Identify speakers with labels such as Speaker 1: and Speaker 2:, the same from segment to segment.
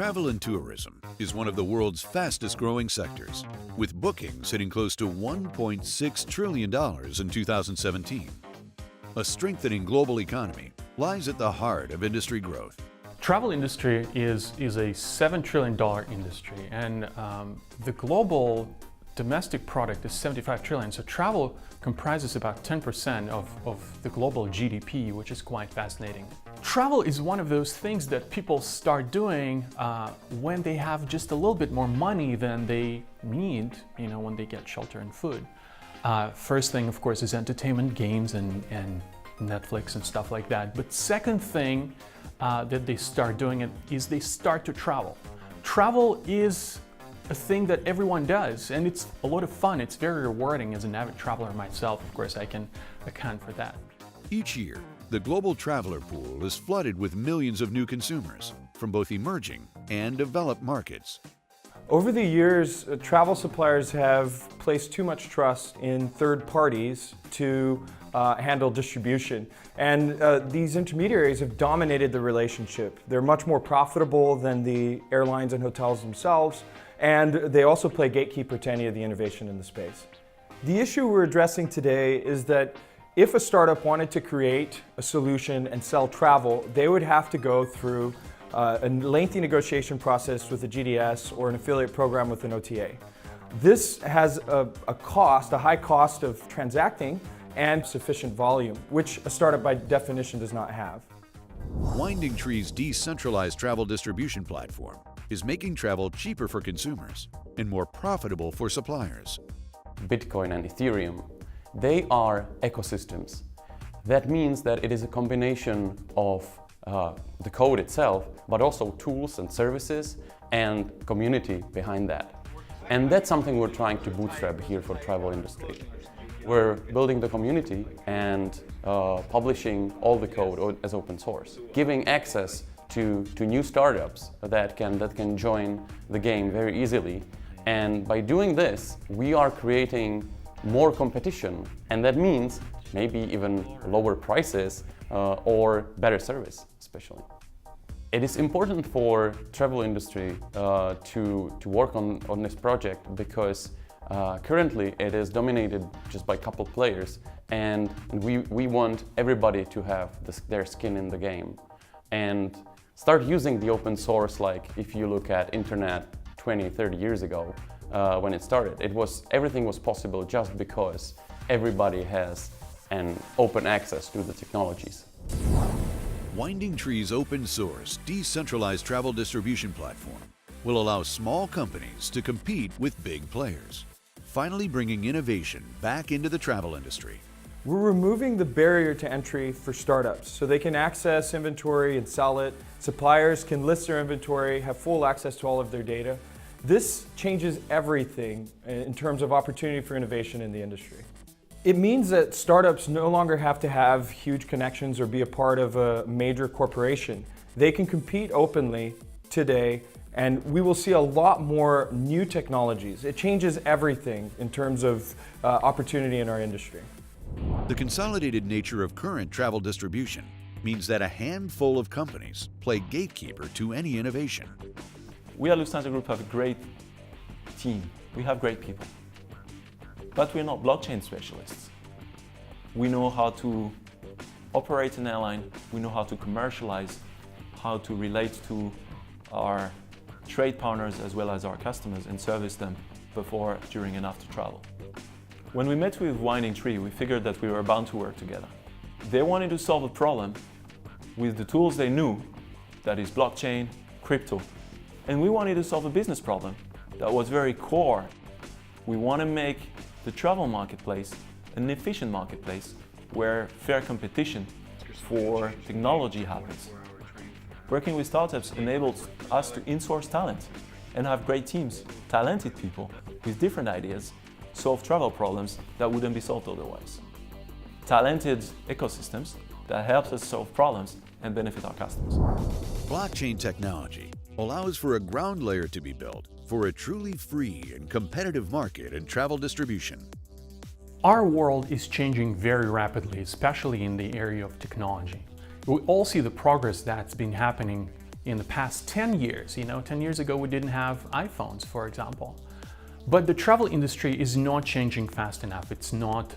Speaker 1: Travel and tourism is one of the world's fastest growing sectors, with bookings hitting close to $1.6 trillion in 2017. A strengthening global economy lies at the heart of industry growth.
Speaker 2: Travel industry is a $7 trillion industry, and the global domestic product is 75 trillion. So travel comprises about 10% of the global GDP, which is quite fascinating. Travel is one of those things that people start doing when they have just a little bit more money than they need, when they get shelter and food. First thing, of course, is entertainment, games, and Netflix and stuff like that. But second thing that they start doing is they start to travel. Travel is a thing that everyone does, and it's a lot of fun. It's very rewarding. As an avid traveler myself, of course, I can account for that.
Speaker 1: Each year, the global traveler pool is flooded with millions of new consumers from both emerging and developed markets.
Speaker 3: Over the years, travel suppliers have placed too much trust in third parties to handle distribution. And these intermediaries have dominated the relationship. They're much more profitable than the airlines and hotels themselves, and they also play gatekeeper to any of the innovation in the space. The issue we're addressing today is that if a startup wanted to create a solution and sell travel, they would have to go through a lengthy negotiation process with a GDS or an affiliate program with an OTA. This has a high cost of transacting and sufficient volume, which a startup by definition does not have.
Speaker 1: Winding Tree's decentralized travel distribution platform is making travel cheaper for consumers and more profitable for suppliers.
Speaker 4: Bitcoin and Ethereum, they are ecosystems. That means that it is a combination of the code itself, but also tools and services and community behind that. And that's something we're trying to bootstrap here for travel industry. We're building the community and publishing all the code as open source, giving access to new startups that can join the game very easily. And by doing this, we are creating more competition, and that means maybe even lower prices or better service, especially. It is important for travel industry to work on this project because currently it is dominated just by a couple players, and we want everybody to have their skin in the game and start using the open source. Like if you look at internet 20-30 years ago when it started, everything was possible just because everybody has an open access to the technologies.
Speaker 1: Winding Tree's open source, decentralized travel distribution platform will allow small companies to compete with big players, finally bringing innovation back into the travel industry.
Speaker 3: We're removing the barrier to entry for startups so they can access inventory and sell it. Suppliers can list their inventory, have full access to all of their data. This changes everything in terms of opportunity for innovation in the industry. It means that startups no longer have to have huge connections or be a part of a major corporation. They can compete openly today, and we will see a lot more new technologies. It changes everything in terms of opportunity in our industry.
Speaker 1: The consolidated nature of current travel distribution means that a handful of companies play gatekeeper to any innovation.
Speaker 5: We at Lufthansa Group have a great team. We have great people. But we're not blockchain specialists. We know how to operate an airline, we know how to commercialize, how to relate to our trade partners as well as our customers and service them before, during and after travel. When we met with Winding Tree, we figured that we were bound to work together. They wanted to solve a problem with the tools they knew, that is blockchain, crypto, and we wanted to solve a business problem that was very core. We want to make the travel marketplace an efficient marketplace where fair competition for technology happens. Working with startups enables us to insource talent and have great teams, talented people with different ideas, solve travel problems that wouldn't be solved otherwise. Talented ecosystems that helps us solve problems and benefit our customers.
Speaker 1: Blockchain technology allows for a ground layer to be built for a truly free and competitive market in travel distribution.
Speaker 2: Our world is changing very rapidly, especially in the area of technology. We all see the progress that's been happening in the past 10 years. 10 years ago we didn't have iPhones, for example. But the travel industry is not changing fast enough. It's not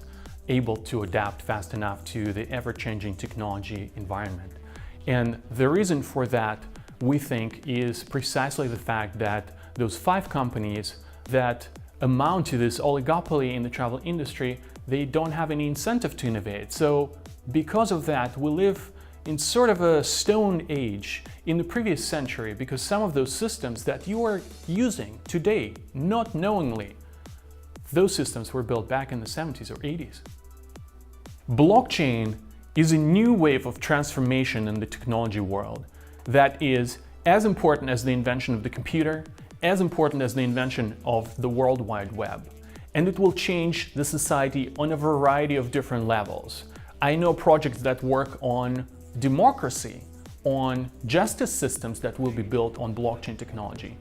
Speaker 2: able to adapt fast enough to the ever-changing technology environment. And the reason for that, we think, is precisely the fact that those 5 companies that amount to this oligopoly in the travel industry, they don't have any incentive to innovate. So because of that, we live in sort of a stone age in the previous century, because some of those systems that you are using today, not knowingly, those systems were built back in the 70s or 80s. Blockchain is a new wave of transformation in the technology world that is as important as the invention of the computer, as important as the invention of the World Wide Web. And it will change the society on a variety of different levels. I know projects that work on democracy, on justice systems that will be built on blockchain technology.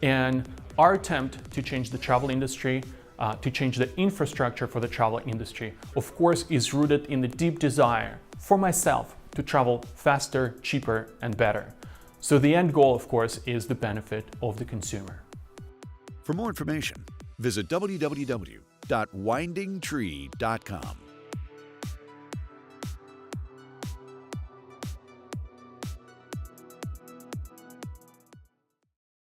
Speaker 2: And our attempt to change the travel industry, to change the infrastructure for the travel industry, of course, is rooted in the deep desire for myself to travel faster, cheaper, and better. So the end goal, of course, is the benefit of the consumer.
Speaker 1: For more information, visit www.windingtree.com.